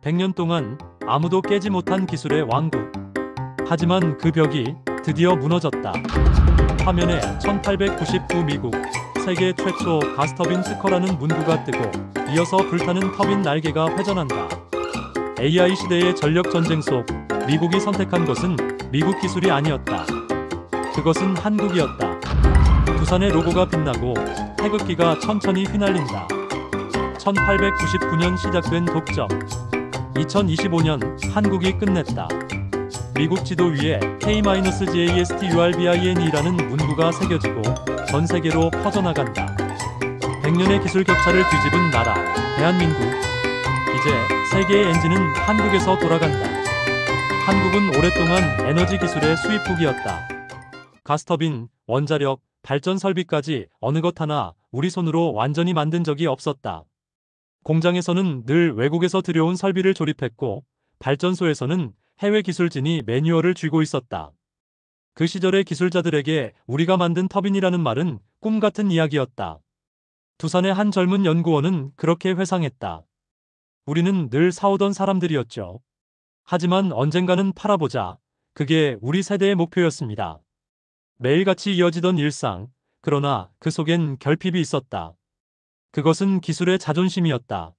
100년 동안 아무도 깨지 못한 기술의 왕국. 하지만 그 벽이 드디어 무너졌다. 화면에 1899 미국 세계 최초 가스터빈 특허라는 문구가 뜨고 이어서 불타는 터빈 날개가 회전한다. AI 시대의 전력 전쟁 속 미국이 선택한 것은 미국 기술이 아니었다. 그것은 한국이었다. 두산의 로고가 빛나고 태극기가 천천히 휘날린다. 1899년 시작된 독점. 2025년 한국이 끝냈다. 미국 지도 위에 K-GASTURBINE라는 문구가 새겨지고 전 세계로 퍼져나간다. 100년의 기술 격차를 뒤집은 나라, 대한민국. 이제 세계의 엔진은 한국에서 돌아간다. 한국은 오랫동안 에너지 기술의 수입국이었다. 가스터빈, 원자력, 발전 설비까지 어느 것 하나 우리 손으로 완전히 만든 적이 없었다. 공장에서는 늘 외국에서 들여온 설비를 조립했고, 발전소에서는 해외 기술진이 매뉴얼을 쥐고 있었다. 그 시절의 기술자들에게 우리가 만든 터빈이라는 말은 꿈 같은 이야기였다. 두산의 한 젊은 연구원은 그렇게 회상했다. 우리는 늘 사오던 사람들이었죠. 하지만 언젠가는 팔아보자. 그게 우리 세대의 목표였습니다. 매일같이 이어지던 일상, 그러나 그 속엔 결핍이 있었다. 그것은 기술의 자존심이었다.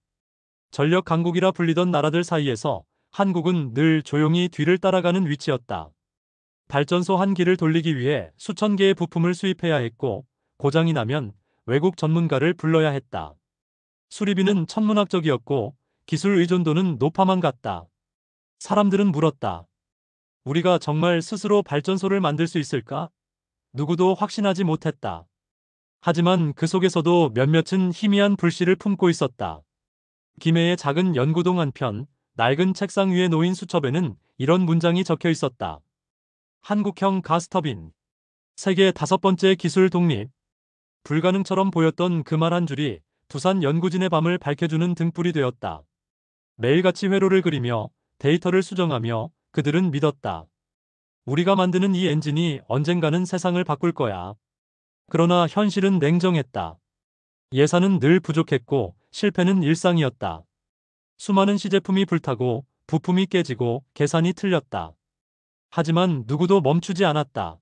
전력 강국이라 불리던 나라들 사이에서 한국은 늘 조용히 뒤를 따라가는 위치였다. 발전소 한 기를 돌리기 위해 수천 개의 부품을 수입해야 했고, 고장이 나면 외국 전문가를 불러야 했다. 수리비는 천문학적이었고 기술 의존도는 높아만 갔다. 사람들은 물었다. 우리가 정말 스스로 발전소를 만들 수 있을까? 누구도 확신하지 못했다. 하지만 그 속에서도 몇몇은 희미한 불씨를 품고 있었다. 김해의 작은 연구동 한편 낡은 책상 위에 놓인 수첩에는 이런 문장이 적혀 있었다. 한국형 가스터빈. 세계 5번째 기술 독립. 불가능처럼 보였던 그 말 한 줄이 두산 연구진의 밤을 밝혀주는 등불이 되었다. 매일같이 회로를 그리며 데이터를 수정하며 그들은 믿었다. 우리가 만드는 이 엔진이 언젠가는 세상을 바꿀 거야. 그러나 현실은 냉정했다. 예산은 늘 부족했고 실패는 일상이었다. 수많은 시제품이 불타고 부품이 깨지고 계산이 틀렸다. 하지만 누구도 멈추지 않았다.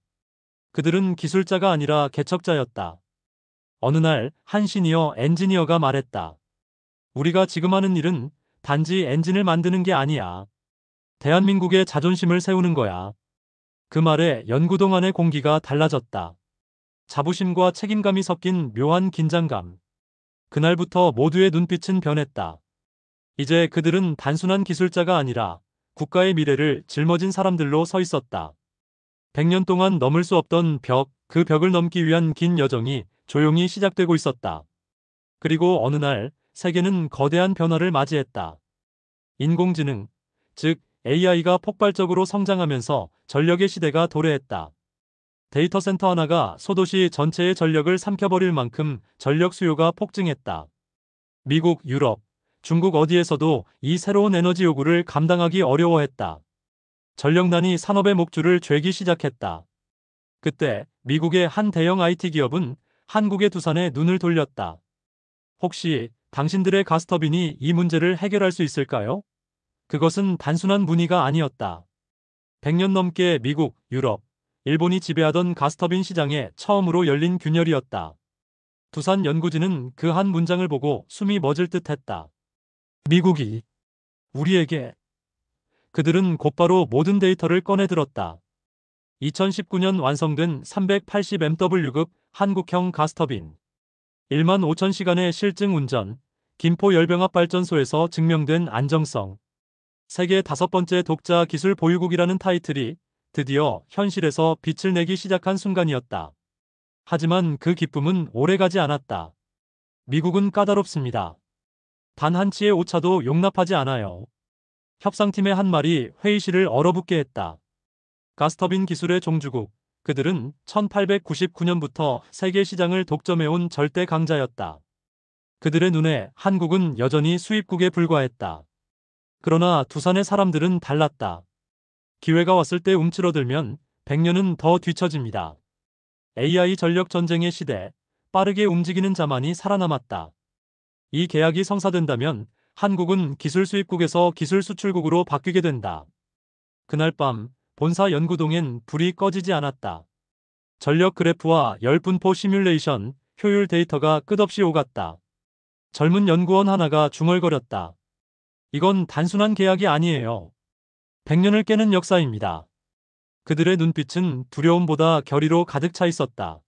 그들은 기술자가 아니라 개척자였다. 어느 날 한 시니어 엔지니어가 말했다. 우리가 지금 하는 일은 단지 엔진을 만드는 게 아니야. 대한민국의 자존심을 세우는 거야. 그 말에 연구동 안의 공기가 달라졌다. 자부심과 책임감이 섞인 묘한 긴장감. 그날부터 모두의 눈빛은 변했다. 이제 그들은 단순한 기술자가 아니라 국가의 미래를 짊어진 사람들로 서 있었다. 100년 동안 넘을 수 없던 벽, 그 벽을 넘기 위한 긴 여정이 조용히 시작되고 있었다. 그리고 어느 날 세계는 거대한 변화를 맞이했다. 인공지능, 즉 AI가 폭발적으로 성장하면서 전력의 시대가 도래했다. 데이터 센터 하나가 소도시 전체의 전력을 삼켜버릴 만큼 전력 수요가 폭증했다. 미국, 유럽, 중국 어디에서도 이 새로운 에너지 요구를 감당하기 어려워했다. 전력난이 산업의 목줄을 죄기 시작했다. 그때 미국의 한 대형 IT 기업은 한국의 두산에 눈을 돌렸다. 혹시 당신들의 가스터빈이 이 문제를 해결할 수 있을까요? 그것은 단순한 문의가 아니었다. 100년 넘게 미국, 유럽, 일본이 지배하던 가스터빈 시장에 처음으로 열린 균열이었다. 두산 연구진은 그 한 문장을 보고 숨이 멎을 듯했다. 미국이 우리에게. 그들은 곧바로 모든 데이터를 꺼내들었다. 2019년 완성된 380MW급 한국형 가스터빈. 1만 5천 시간의 실증 운전, 김포 열병합 발전소에서 증명된 안정성. 세계 5번째 독자 기술 보유국이라는 타이틀이 드디어 현실에서 빛을 내기 시작한 순간이었다. 하지만 그 기쁨은 오래가지 않았다. 미국은 까다롭습니다. 단 한 치의 오차도 용납하지 않아요. 협상팀의 한 말이 회의실을 얼어붙게 했다. 가스터빈 기술의 종주국, 그들은 1899년부터 세계 시장을 독점해온 절대 강자였다. 그들의 눈에 한국은 여전히 수입국에 불과했다. 그러나 두산의 사람들은 달랐다. 기회가 왔을 때 움츠러들면 100년은 더 뒤처집니다. AI 전력 전쟁의 시대, 빠르게 움직이는 자만이 살아남았다. 이 계약이 성사된다면 한국은 기술 수입국에서 기술 수출국으로 바뀌게 된다. 그날 밤 본사 연구동엔 불이 꺼지지 않았다. 전력 그래프와 열분포 시뮬레이션, 효율 데이터가 끝없이 오갔다. 젊은 연구원 하나가 중얼거렸다. 이건 단순한 계약이 아니에요. 100년을 깨는 역사입니다. 그들의 눈빛은 두려움보다 결의로 가득 차 있었다.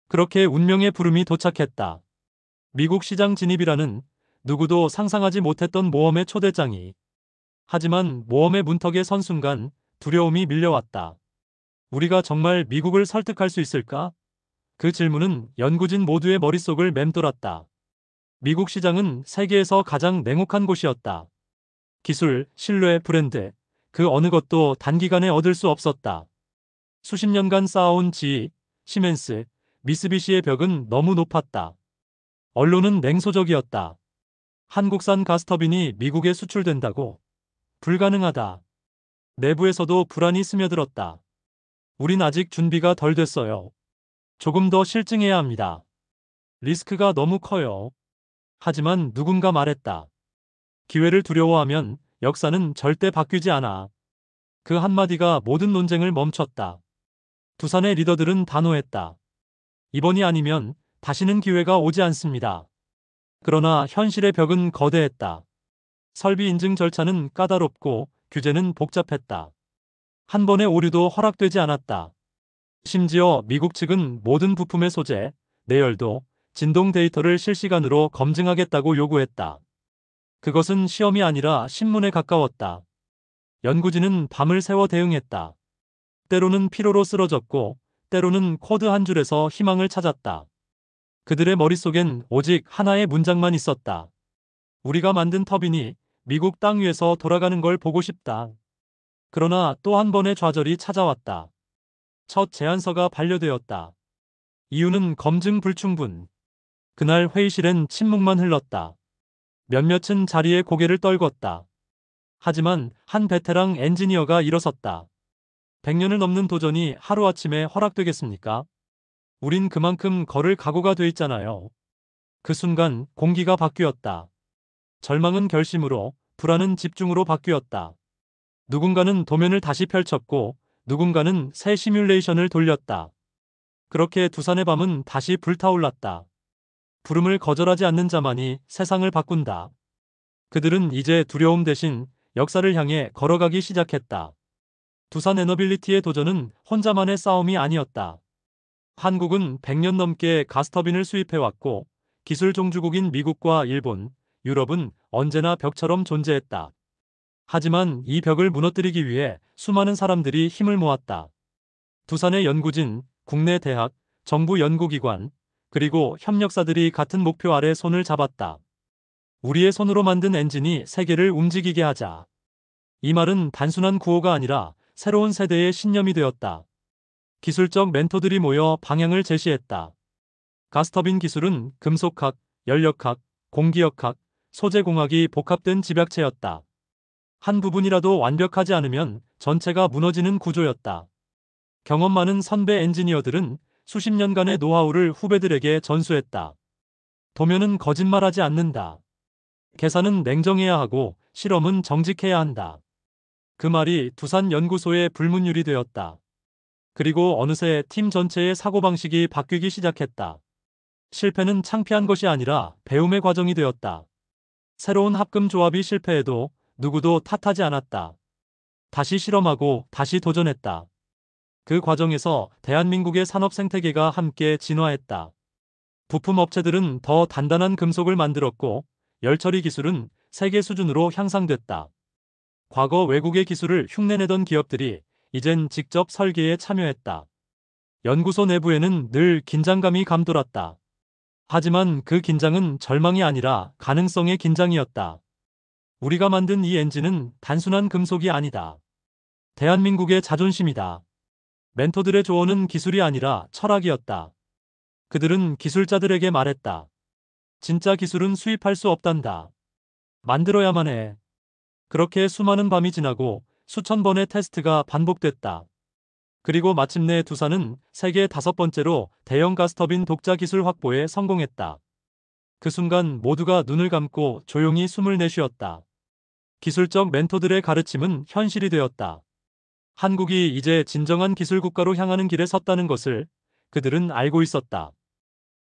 그렇게 운명의 부름이 도착했다. 미국 시장 진입이라는 누구도 상상하지 못했던 모험의 초대장이. 하지만 모험의 문턱에 선 순간 두려움이 밀려왔다. 우리가 정말 미국을 설득할 수 있을까? 그 질문은 연구진 모두의 머릿속을 맴돌았다. 미국 시장은 세계에서 가장 냉혹한 곳이었다. 기술, 신뢰, 브랜드, 그 어느 것도 단기간에 얻을 수 없었다. 수십 년간 쌓아온 지위, 시멘스, 미쓰비시의 벽은 너무 높았다. 언론은 냉소적이었다. 한국산 가스터빈이 미국에 수출된다고? 불가능하다. 내부에서도 불안이 스며들었다. 우린 아직 준비가 덜 됐어요. 조금 더 실증해야 합니다. 리스크가 너무 커요. 하지만 누군가 말했다. 기회를 두려워하면 역사는 절대 바뀌지 않아. 그 한마디가 모든 논쟁을 멈췄다. 두산의 리더들은 단호했다. 이번이 아니면 다시는 기회가 오지 않습니다. 그러나 현실의 벽은 거대했다. 설비 인증 절차는 까다롭고 규제는 복잡했다. 한 번의 오류도 허락되지 않았다. 심지어 미국 측은 모든 부품의 소재, 내열도, 진동 데이터를 실시간으로 검증하겠다고 요구했다. 그것은 시험이 아니라 신문에 가까웠다. 연구진은 밤을 새워 대응했다. 때로는 피로로 쓰러졌고, 때로는 코드 한 줄에서 희망을 찾았다. 그들의 머릿속엔 오직 하나의 문장만 있었다. 우리가 만든 터빈이 미국 땅 위에서 돌아가는 걸 보고 싶다. 그러나 또 한 번의 좌절이 찾아왔다. 첫 제안서가 반려되었다. 이유는 검증 불충분. 그날 회의실엔 침묵만 흘렀다. 몇몇은 자리에 고개를 떨궜다. 하지만 한 베테랑 엔지니어가 일어섰다. 100년을 넘는 도전이 하루아침에 허락되겠습니까? 우린 그만큼 걸을 각오가 돼 있잖아요. 그 순간 공기가 바뀌었다. 절망은 결심으로, 불안은 집중으로 바뀌었다. 누군가는 도면을 다시 펼쳤고 누군가는 새 시뮬레이션을 돌렸다. 그렇게 두산의 밤은 다시 불타올랐다. 부름을 거절하지 않는 자만이 세상을 바꾼다. 그들은 이제 두려움 대신 역사를 향해 걸어가기 시작했다. 두산 에너빌리티의 도전은 혼자만의 싸움이 아니었다. 한국은 100년 넘게 가스터빈을 수입해왔고 기술 종주국인 미국과 일본, 유럽은 언제나 벽처럼 존재했다. 하지만 이 벽을 무너뜨리기 위해 수많은 사람들이 힘을 모았다. 두산의 연구진, 국내 대학, 정부 연구기관, 그리고 협력사들이 같은 목표 아래 손을 잡았다. 우리의 손으로 만든 엔진이 세계를 움직이게 하자. 이 말은 단순한 구호가 아니라 새로운 세대의 신념이 되었다. 기술적 멘토들이 모여 방향을 제시했다. 가스터빈 기술은 금속학, 연력학, 공기역학, 소재공학이 복합된 집약체였다. 한 부분이라도 완벽하지 않으면 전체가 무너지는 구조였다. 경험 많은 선배 엔지니어들은 수십 년간의 노하우를 후배들에게 전수했다. 도면은 거짓말하지 않는다. 계산은 냉정해야 하고 실험은 정직해야 한다. 그 말이 두산 연구소의 불문율이 되었다. 그리고 어느새 팀 전체의 사고방식이 바뀌기 시작했다. 실패는 창피한 것이 아니라 배움의 과정이 되었다. 새로운 합금 조합이 실패해도 누구도 탓하지 않았다. 다시 실험하고 다시 도전했다. 그 과정에서 대한민국의 산업 생태계가 함께 진화했다. 부품 업체들은 더 단단한 금속을 만들었고 열처리 기술은 세계 수준으로 향상됐다. 과거 외국의 기술을 흉내내던 기업들이 이젠 직접 설계에 참여했다. 연구소 내부에는 늘 긴장감이 감돌았다. 하지만 그 긴장은 절망이 아니라 가능성의 긴장이었다. 우리가 만든 이 엔진은 단순한 금속이 아니다. 대한민국의 자존심이다. 멘토들의 조언은 기술이 아니라 철학이었다. 그들은 기술자들에게 말했다. 진짜 기술은 수입할 수 없단다. 만들어야만 해. 그렇게 수많은 밤이 지나고 수천 번의 테스트가 반복됐다. 그리고 마침내 두산은 세계 5번째로 대형 가스터빈 독자 기술 확보에 성공했다. 그 순간 모두가 눈을 감고 조용히 숨을 내쉬었다. 기술적 멘토들의 가르침은 현실이 되었다. 한국이 이제 진정한 기술 국가로 향하는 길에 섰다는 것을 그들은 알고 있었다.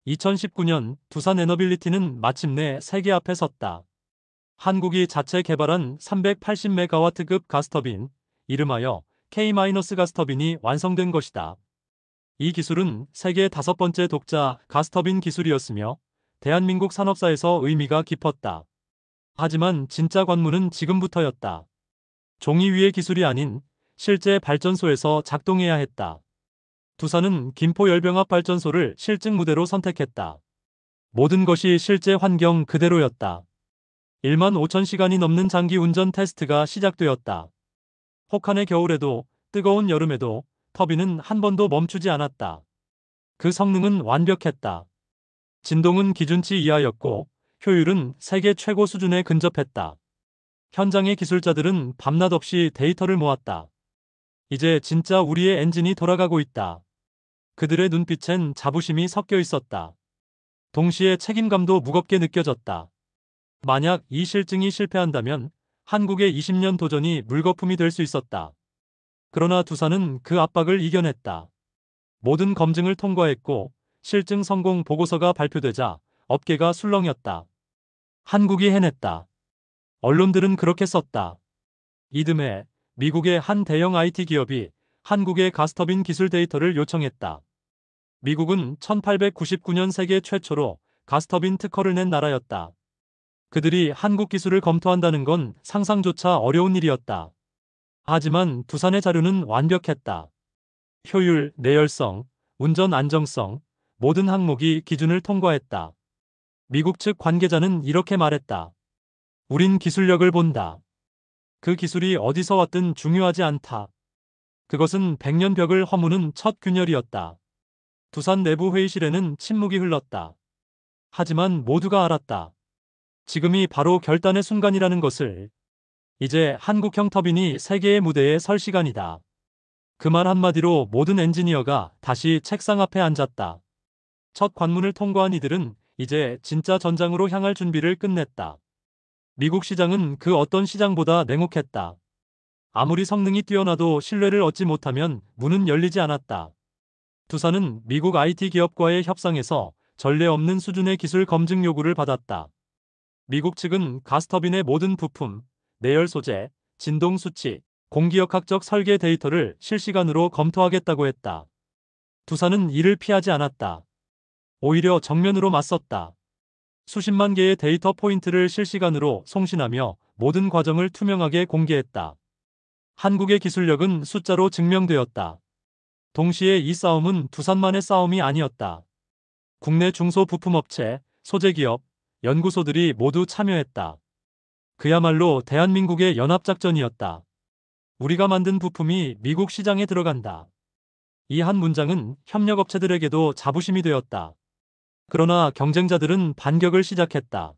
2019년 두산 에너빌리티는 마침내 세계 앞에 섰다. 한국이 자체 개발한 380메가와트급 가스터빈, 이름하여 K-가스터빈이 완성된 것이다. 이 기술은 세계 5번째 독자 가스터빈 기술이었으며 대한민국 산업사에서 의미가 깊었다. 하지만 진짜 관문은 지금부터였다. 종이 위의 기술이 아닌 실제 발전소에서 작동해야 했다. 두산은 김포열병합 발전소를 실증 무대로 선택했다. 모든 것이 실제 환경 그대로였다. 1만 5천 시간이 넘는 장기 운전 테스트가 시작되었다. 혹한의 겨울에도 뜨거운 여름에도 터빈은 한 번도 멈추지 않았다. 그 성능은 완벽했다. 진동은 기준치 이하였고 효율은 세계 최고 수준에 근접했다. 현장의 기술자들은 밤낮 없이 데이터를 모았다. 이제 진짜 우리의 엔진이 돌아가고 있다. 그들의 눈빛엔 자부심이 섞여 있었다. 동시에 책임감도 무겁게 느껴졌다. 만약 이 실증이 실패한다면 한국의 20년 도전이 물거품이 될 수 있었다. 그러나 두산은 그 압박을 이겨냈다. 모든 검증을 통과했고 실증 성공 보고서가 발표되자 업계가 술렁였다. 한국이 해냈다. 언론들은 그렇게 썼다. 이듬해 미국의 한 대형 IT 기업이 한국의 가스터빈 기술 데이터를 요청했다. 미국은 1899년 세계 최초로 가스터빈 특허를 낸 나라였다. 그들이 한국 기술을 검토한다는 건 상상조차 어려운 일이었다. 하지만 두산의 자료는 완벽했다. 효율, 내열성, 운전 안정성, 모든 항목이 기준을 통과했다. 미국 측 관계자는 이렇게 말했다. 우린 기술력을 본다. 그 기술이 어디서 왔든 중요하지 않다. 그것은 100년 벽을 허무는 첫 균열이었다. 두산 내부 회의실에는 침묵이 흘렀다. 하지만 모두가 알았다. 지금이 바로 결단의 순간이라는 것을. 이제 한국형 터빈이 세계의 무대에 설 시간이다. 그 말 한마디로 모든 엔지니어가 다시 책상 앞에 앉았다. 첫 관문을 통과한 이들은 이제 진짜 전장으로 향할 준비를 끝냈다. 미국 시장은 그 어떤 시장보다 냉혹했다. 아무리 성능이 뛰어나도 신뢰를 얻지 못하면 문은 열리지 않았다. 두산은 미국 IT 기업과의 협상에서 전례 없는 수준의 기술 검증 요구를 받았다. 미국 측은 가스터빈의 모든 부품, 내열 소재, 진동 수치, 공기역학적 설계 데이터를 실시간으로 검토하겠다고 했다. 두산은 이를 피하지 않았다. 오히려 정면으로 맞섰다. 수십만 개의 데이터 포인트를 실시간으로 송신하며 모든 과정을 투명하게 공개했다. 한국의 기술력은 숫자로 증명되었다. 동시에 이 싸움은 두산만의 싸움이 아니었다. 국내 중소부품업체, 소재기업, 연구소들이 모두 참여했다. 그야말로 대한민국의 연합작전이었다. 우리가 만든 부품이 미국 시장에 들어간다. 이 한 문장은 협력업체들에게도 자부심이 되었다. 그러나 경쟁자들은 반격을 시작했다.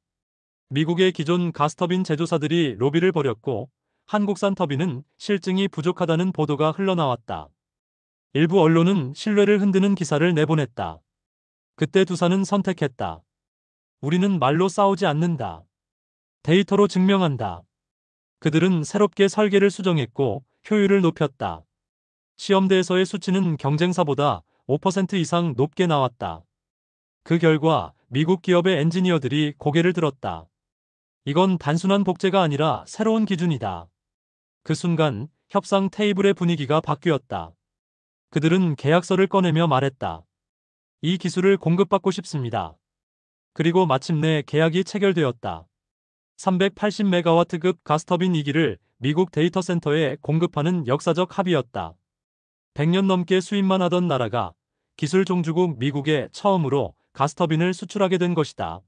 미국의 기존 가스터빈 제조사들이 로비를 벌였고 한국산 터빈은 실증이 부족하다는 보도가 흘러나왔다. 일부 언론은 신뢰를 흔드는 기사를 내보냈다. 그때 두산은 선택했다. 우리는 말로 싸우지 않는다. 데이터로 증명한다. 그들은 새롭게 설계를 수정했고 효율을 높였다. 시험대에서의 수치는 경쟁사보다 5% 이상 높게 나왔다. 그 결과 미국 기업의 엔지니어들이 고개를 들었다. 이건 단순한 복제가 아니라 새로운 기준이다. 그 순간 협상 테이블의 분위기가 바뀌었다. 그들은 계약서를 꺼내며 말했다. 이 기술을 공급받고 싶습니다. 그리고 마침내 계약이 체결되었다. 380메가와트급 가스터빈 2기를 미국 데이터 센터에 공급하는 역사적 합의였다. 100년 넘게 수입만 하던 나라가 기술 종주국 미국에 처음으로 가스터빈을 수출하게 된 것이다.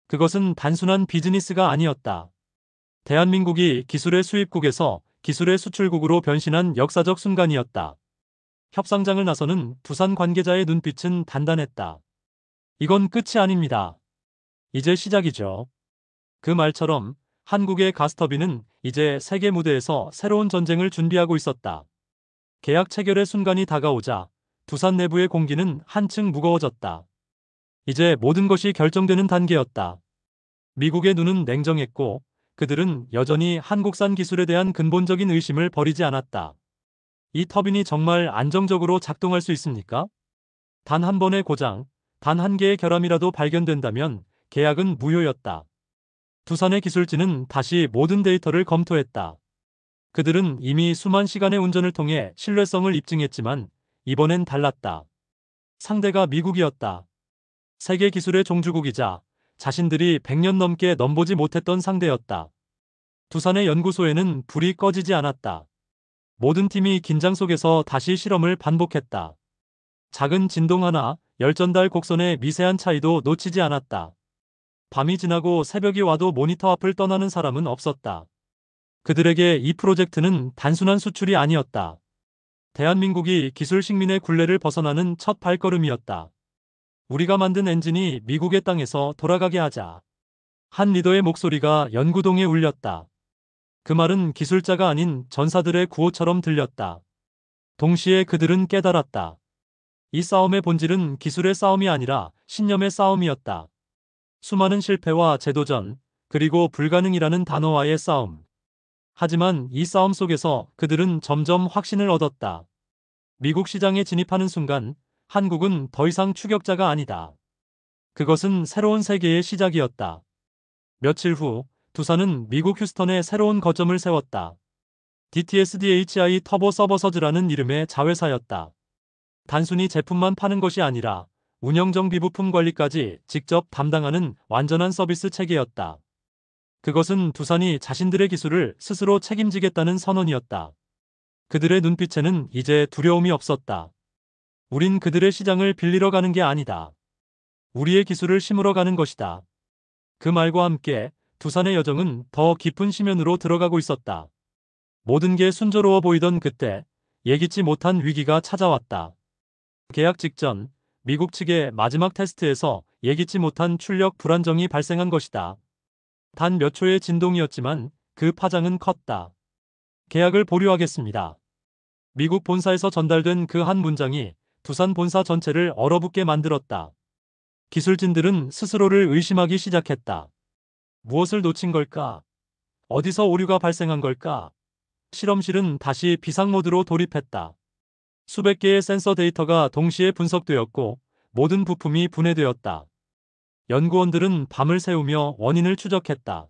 그것은 단순한 비즈니스가 아니었다. 대한민국이 기술의 수입국에서 기술의 수출국으로 변신한 역사적 순간이었다. 협상장을 나서는 두산 관계자의 눈빛은 단단했다. 이건 끝이 아닙니다. 이제 시작이죠. 그 말처럼 한국의 가스터빈은 이제 세계 무대에서 새로운 전쟁을 준비하고 있었다. 계약 체결의 순간이 다가오자 두산 내부의 공기는 한층 무거워졌다. 이제 모든 것이 결정되는 단계였다. 미국의 눈은 냉정했고 그들은 여전히 한국산 기술에 대한 근본적인 의심을 버리지 않았다. 이 터빈이 정말 안정적으로 작동할 수 있습니까? 단 한 번의 고장, 단 한 개의 결함이라도 발견된다면 계약은 무효였다. 두산의 기술진은 다시 모든 데이터를 검토했다. 그들은 이미 수만 시간의 운전을 통해 신뢰성을 입증했지만 이번엔 달랐다. 상대가 미국이었다. 세계 기술의 종주국이자 자신들이 100년 넘게 넘보지 못했던 상대였다. 두산의 연구소에는 불이 꺼지지 않았다. 모든 팀이 긴장 속에서 다시 실험을 반복했다. 작은 진동 하나, 열전달 곡선의 미세한 차이도 놓치지 않았다. 밤이 지나고 새벽이 와도 모니터 앞을 떠나는 사람은 없었다. 그들에게 이 프로젝트는 단순한 수출이 아니었다. 대한민국이 기술 식민의 굴레를 벗어나는 첫 발걸음이었다. 우리가 만든 엔진이 미국의 땅에서 돌아가게 하자. 한 리더의 목소리가 연구동에 울렸다. 그 말은 기술자가 아닌 전사들의 구호처럼 들렸다. 동시에 그들은 깨달았다. 이 싸움의 본질은 기술의 싸움이 아니라 신념의 싸움이었다. 수많은 실패와 재도전, 그리고 불가능이라는 단어와의 싸움. 하지만 이 싸움 속에서 그들은 점점 확신을 얻었다. 미국 시장에 진입하는 순간 한국은 더 이상 추격자가 아니다. 그것은 새로운 세계의 시작이었다. 며칠 후 두산은 미국 휴스턴에 새로운 거점을 세웠다. DTSDHI 터보 서버서즈라는 이름의 자회사였다. 단순히 제품만 파는 것이 아니라 운영 정비 부품 관리까지 직접 담당하는 완전한 서비스 체계였다. 그것은 두산이 자신들의 기술을 스스로 책임지겠다는 선언이었다. 그들의 눈빛에는 이제 두려움이 없었다. 우린 그들의 시장을 빌리러 가는 게 아니다. 우리의 기술을 심으러 가는 것이다. 그 말과 함께 두산의 여정은 더 깊은 심연으로 들어가고 있었다. 모든 게 순조로워 보이던 그때 예기치 못한 위기가 찾아왔다. 계약 직전 미국 측의 마지막 테스트에서 예기치 못한 출력 불안정이 발생한 것이다. 단 몇 초의 진동이었지만 그 파장은 컸다. 계약을 보류하겠습니다. 미국 본사에서 전달된 그 한 문장이 두산 본사 전체를 얼어붙게 만들었다. 기술진들은 스스로를 의심하기 시작했다. 무엇을 놓친 걸까? 어디서 오류가 발생한 걸까? 실험실은 다시 비상 모드로 돌입했다. 수백 개의 센서 데이터가 동시에 분석되었고 모든 부품이 분해되었다. 연구원들은 밤을 새우며 원인을 추적했다.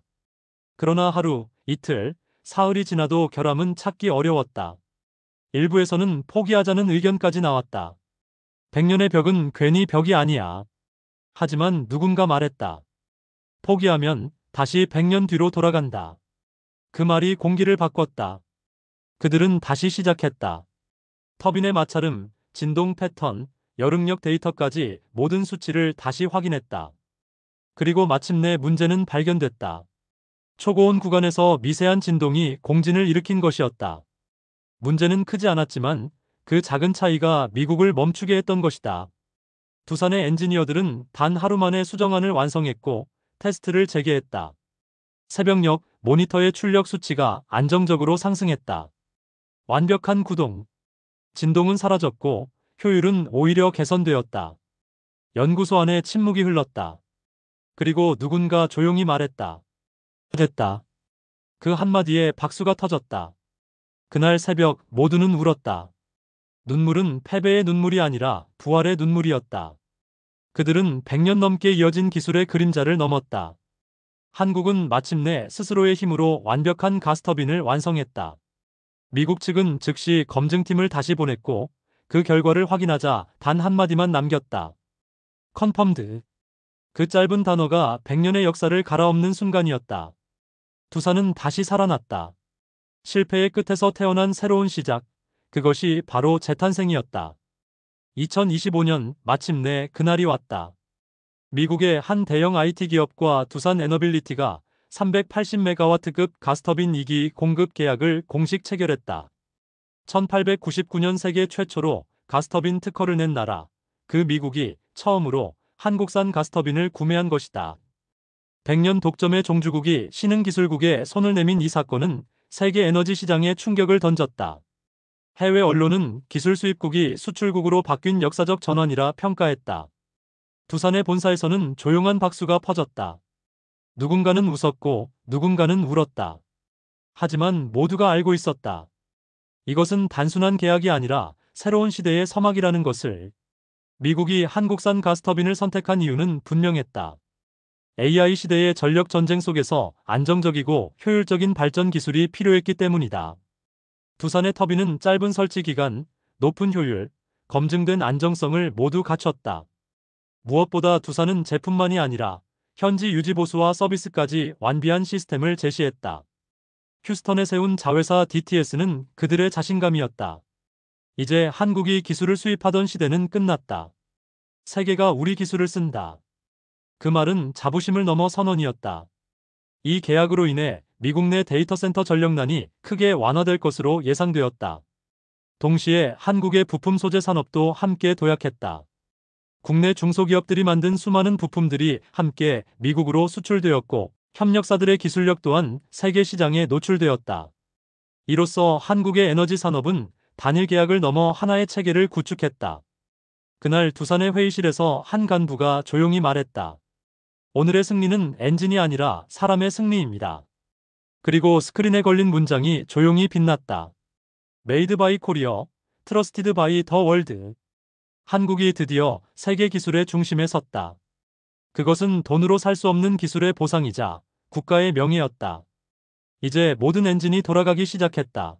그러나 하루, 이틀, 사흘이 지나도 결함은 찾기 어려웠다. 일부에서는 포기하자는 의견까지 나왔다. 100년의 벽은 괜히 벽이 아니야. 하지만 누군가 말했다. 포기하면 다시 100년 뒤로 돌아간다. 그 말이 공기를 바꿨다. 그들은 다시 시작했다. 터빈의 마찰음, 진동 패턴, 여릉력 데이터까지 모든 수치를 다시 확인했다. 그리고 마침내 문제는 발견됐다. 초고온 구간에서 미세한 진동이 공진을 일으킨 것이었다. 문제는 크지 않았지만 그 작은 차이가 미국을 멈추게 했던 것이다. 두산의 엔지니어들은 단 하루 만에 수정안을 완성했고 테스트를 재개했다. 새벽녘 모니터의 출력 수치가 안정적으로 상승했다. 완벽한 구동. 진동은 사라졌고 효율은 오히려 개선되었다. 연구소 안에 침묵이 흘렀다. 그리고 누군가 조용히 말했다. 됐다. 그 한마디에 박수가 터졌다. 그날 새벽 모두는 울었다. 눈물은 패배의 눈물이 아니라 부활의 눈물이었다. 그들은 100년 넘게 이어진 기술의 그림자를 넘었다. 한국은 마침내 스스로의 힘으로 완벽한 가스터빈을 완성했다. 미국 측은 즉시 검증팀을 다시 보냈고 그 결과를 확인하자 단 한마디만 남겼다. 컨펌드. 그 짧은 단어가 100년의 역사를 갈아엎는 순간이었다. 두산은 다시 살아났다. 실패의 끝에서 태어난 새로운 시작, 그것이 바로 재탄생이었다. 2025년 마침내 그날이 왔다. 미국의 한 대형 IT 기업과 두산 에너빌리티가 380메가와트급 가스터빈 2기 공급 계약을 공식 체결했다. 1899년 세계 최초로 가스터빈 특허를 낸 나라, 그 미국이 처음으로 한국산 가스터빈을 구매한 것이다. 100년 독점의 종주국이 신흥기술국에 손을 내민 이 사건은 세계 에너지 시장에 충격을 던졌다. 해외 언론은 기술 수입국이 수출국으로 바뀐 역사적 전환이라 평가했다. 두산의 본사에서는 조용한 박수가 퍼졌다. 누군가는 웃었고 누군가는 울었다. 하지만 모두가 알고 있었다. 이것은 단순한 계약이 아니라 새로운 시대의 서막이라는 것을. 미국이 한국산 가스터빈을 선택한 이유는 분명했다. AI 시대의 전력 전쟁 속에서 안정적이고 효율적인 발전 기술이 필요했기 때문이다. 두산의 터빈은 짧은 설치 기간, 높은 효율, 검증된 안정성을 모두 갖췄다. 무엇보다 두산은 제품만이 아니라 현지 유지 보수와 서비스까지 완비한 시스템을 제시했다. 휴스턴에 세운 자회사 DTS는 그들의 자신감이었다. 이제 한국이 기술을 수입하던 시대는 끝났다. 세계가 우리 기술을 쓴다. 그 말은 자부심을 넘어 선언이었다. 이 계약으로 인해 미국 내 데이터 센터 전력난이 크게 완화될 것으로 예상되었다. 동시에 한국의 부품 소재 산업도 함께 도약했다. 국내 중소기업들이 만든 수많은 부품들이 함께 미국으로 수출되었고 협력사들의 기술력 또한 세계 시장에 노출되었다. 이로써 한국의 에너지 산업은 단일 계약을 넘어 하나의 체계를 구축했다. 그날 두산의 회의실에서 한 간부가 조용히 말했다. 오늘의 승리는 엔진이 아니라 사람의 승리입니다. 그리고 스크린에 걸린 문장이 조용히 빛났다. 메이드 바이 코리어, 트러스티드 바이 더 월드. 한국이 드디어 세계 기술의 중심에 섰다. 그것은 돈으로 살 수 없는 기술의 보상이자 국가의 명예였다. 이제 모든 엔진이 돌아가기 시작했다.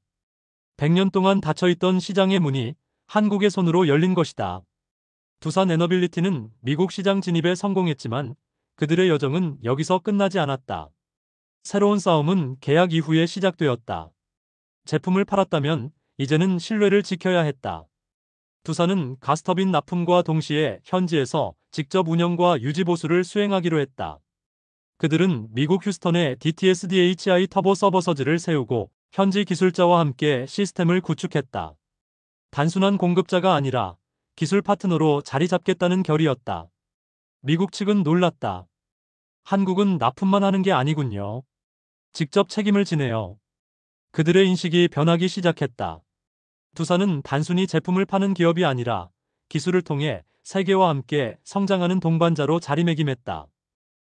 100년 동안 닫혀있던 시장의 문이 한국의 손으로 열린 것이다. 두산 에너빌리티는 미국 시장 진입에 성공했지만 그들의 여정은 여기서 끝나지 않았다. 새로운 싸움은 계약 이후에 시작되었다. 제품을 팔았다면 이제는 신뢰를 지켜야 했다. 두산은 가스터빈 납품과 동시에 현지에서 직접 운영과 유지 보수를 수행하기로 했다. 그들은 미국 휴스턴에 DTS DHI 터보 서버서즈를 세우고 현지 기술자와 함께 시스템을 구축했다. 단순한 공급자가 아니라 기술 파트너로 자리 잡겠다는 결의였다. 미국 측은 놀랐다. 한국은 납품만 하는 게 아니군요. 직접 책임을 지네요. 그들의 인식이 변하기 시작했다. 두산은 단순히 제품을 파는 기업이 아니라 기술을 통해 세계와 함께 성장하는 동반자로 자리매김했다.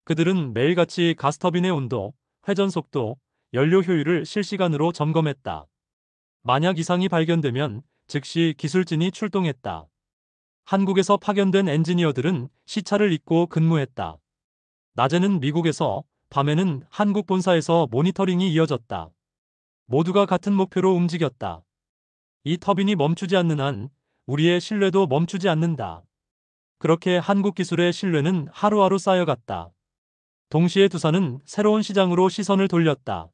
그들은 매일같이 가스터빈의 온도, 회전 속도, 연료 효율을 실시간으로 점검했다. 만약 이상이 발견되면 즉시 기술진이 출동했다. 한국에서 파견된 엔지니어들은 시차를 잇고 근무했다. 낮에는 미국에서, 밤에는 한국 본사에서 모니터링이 이어졌다. 모두가 같은 목표로 움직였다. 이 터빈이 멈추지 않는 한 우리의 신뢰도 멈추지 않는다. 그렇게 한국 기술의 신뢰는 하루하루 쌓여갔다. 동시에 두산은 새로운 시장으로 시선을 돌렸다.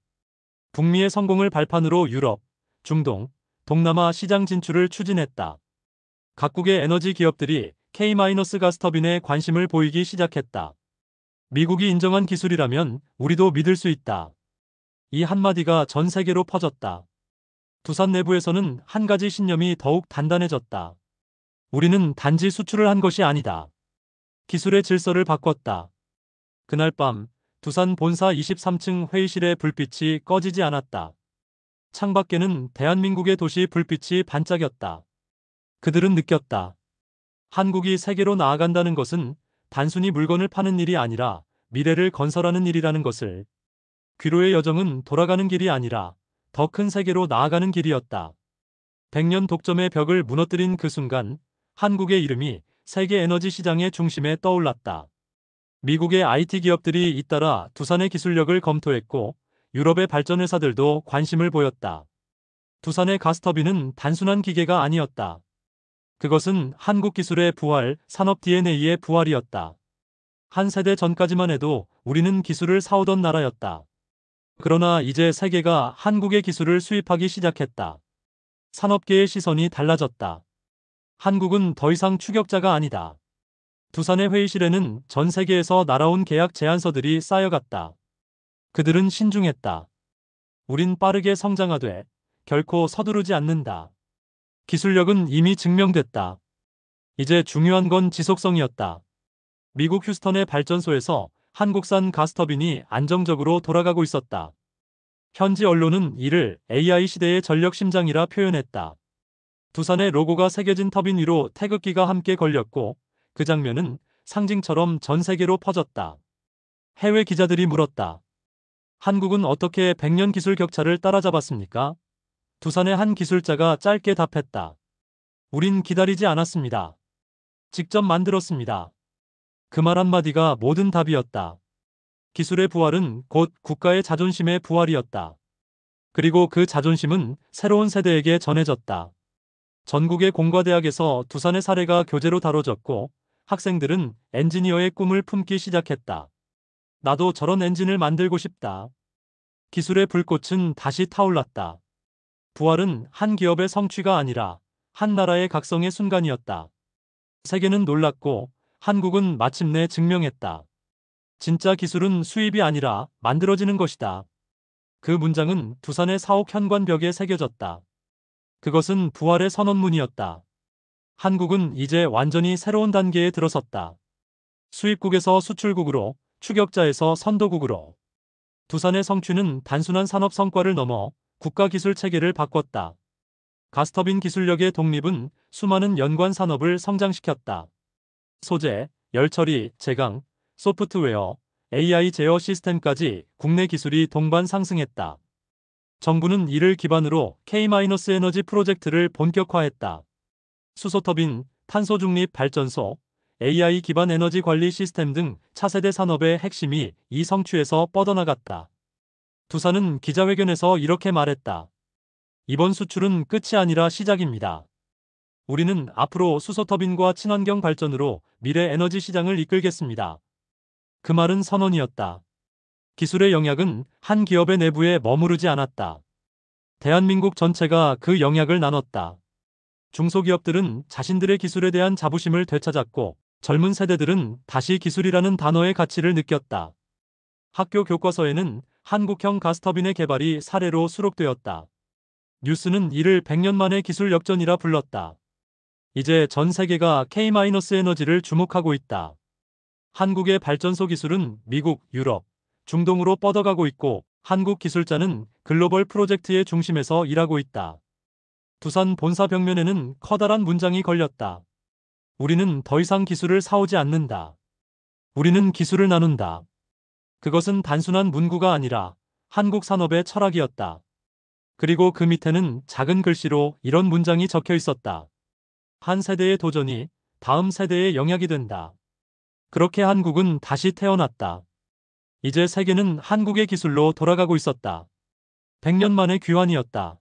북미의 성공을 발판으로 유럽, 중동, 동남아 시장 진출을 추진했다. 각국의 에너지 기업들이 K-가스터빈에 관심을 보이기 시작했다. 미국이 인정한 기술이라면 우리도 믿을 수 있다. 이 한마디가 전 세계로 퍼졌다. 두산 내부에서는 한 가지 신념이 더욱 단단해졌다. 우리는 단지 수출을 한 것이 아니다. 기술의 질서를 바꿨다. 그날 밤 두산 본사 23층 회의실의 불빛이 꺼지지 않았다. 창밖에는 대한민국의 도시 불빛이 반짝였다. 그들은 느꼈다. 한국이 세계로 나아간다는 것은 단순히 물건을 파는 일이 아니라 미래를 건설하는 일이라는 것을. 귀로의 여정은 돌아가는 길이 아니라 더 큰 세계로 나아가는 길이었다. 100년 독점의 벽을 무너뜨린 그 순간 한국의 이름이 세계 에너지 시장의 중심에 떠올랐다. 미국의 IT 기업들이 잇따라 두산의 기술력을 검토했고 유럽의 발전 회사들도 관심을 보였다. 두산의 가스터빈은 단순한 기계가 아니었다. 그것은 한국 기술의 부활, 산업 DNA의 부활이었다. 한 세대 전까지만 해도 우리는 기술을 사오던 나라였다. 그러나 이제 세계가 한국의 기술을 수입하기 시작했다. 산업계의 시선이 달라졌다. 한국은 더 이상 추격자가 아니다. 두산의 회의실에는 전 세계에서 날아온 계약 제안서들이 쌓여갔다. 그들은 신중했다. 우린 빠르게 성장하되 결코 서두르지 않는다. 기술력은 이미 증명됐다. 이제 중요한 건 지속성이었다. 미국 휴스턴의 발전소에서 한국산 가스터빈이 안정적으로 돌아가고 있었다. 현지 언론은 이를 AI 시대의 전력 심장이라 표현했다. 두산의 로고가 새겨진 터빈 위로 태극기가 함께 걸렸고 그 장면은 상징처럼 전 세계로 퍼졌다. 해외 기자들이 물었다. 한국은 어떻게 100년 기술 격차를 따라잡았습니까? 두산의 한 기술자가 짧게 답했다. 우린 기다리지 않았습니다. 직접 만들었습니다. 그 말 한마디가 모든 답이었다. 기술의 부활은 곧 국가의 자존심의 부활이었다. 그리고 그 자존심은 새로운 세대에게 전해졌다. 전국의 공과대학에서 두산의 사례가 교재로 다뤄졌고 학생들은 엔지니어의 꿈을 품기 시작했다. 나도 저런 엔진을 만들고 싶다. 기술의 불꽃은 다시 타올랐다. 부활은 한 기업의 성취가 아니라 한 나라의 각성의 순간이었다. 세계는 놀랐고 한국은 마침내 증명했다. 진짜 기술은 수입이 아니라 만들어지는 것이다. 그 문장은 두산의 사옥 현관벽에 새겨졌다. 그것은 부활의 선언문이었다. 한국은 이제 완전히 새로운 단계에 들어섰다. 수입국에서 수출국으로, 추격자에서 선도국으로. 두산의 성취는 단순한 산업 성과를 넘어 국가 기술 체계를 바꿨다. 가스터빈 기술력의 독립은 수많은 연관 산업을 성장시켰다. 소재, 열처리, 제강, 소프트웨어, AI 제어 시스템까지 국내 기술이 동반 상승했다. 정부는 이를 기반으로 K-에너지 프로젝트를 본격화했다. 수소터빈, 탄소중립 발전소, AI 기반 에너지 관리 시스템 등 차세대 산업의 핵심이 이 성취에서 뻗어나갔다. 두산은 기자회견에서 이렇게 말했다. 이번 수출은 끝이 아니라 시작입니다. 우리는 앞으로 수소터빈과 친환경 발전으로 미래 에너지 시장을 이끌겠습니다. 그 말은 선언이었다. 기술의 영향은 한 기업의 내부에 머무르지 않았다. 대한민국 전체가 그 영향을 나눴다. 중소기업들은 자신들의 기술에 대한 자부심을 되찾았고 젊은 세대들은 다시 기술이라는 단어의 가치를 느꼈다. 학교 교과서에는 한국형 가스터빈의 개발이 사례로 수록되었다. 뉴스는 이를 100년 만의 기술 역전이라 불렀다. 이제 전 세계가 K-에너지를 주목하고 있다. 한국의 발전소 기술은 미국, 유럽, 중동으로 뻗어가고 있고 한국 기술자는 글로벌 프로젝트의 중심에서 일하고 있다. 두산 본사 벽면에는 커다란 문장이 걸렸다. 우리는 더 이상 기술을 사오지 않는다. 우리는 기술을 나눈다. 그것은 단순한 문구가 아니라 한국 산업의 철학이었다. 그리고 그 밑에는 작은 글씨로 이런 문장이 적혀 있었다. 한 세대의 도전이 다음 세대의 영향이 된다. 그렇게 한국은 다시 태어났다. 이제 세계는 한국의 기술로 돌아가고 있었다. 100년 만의 귀환이었다.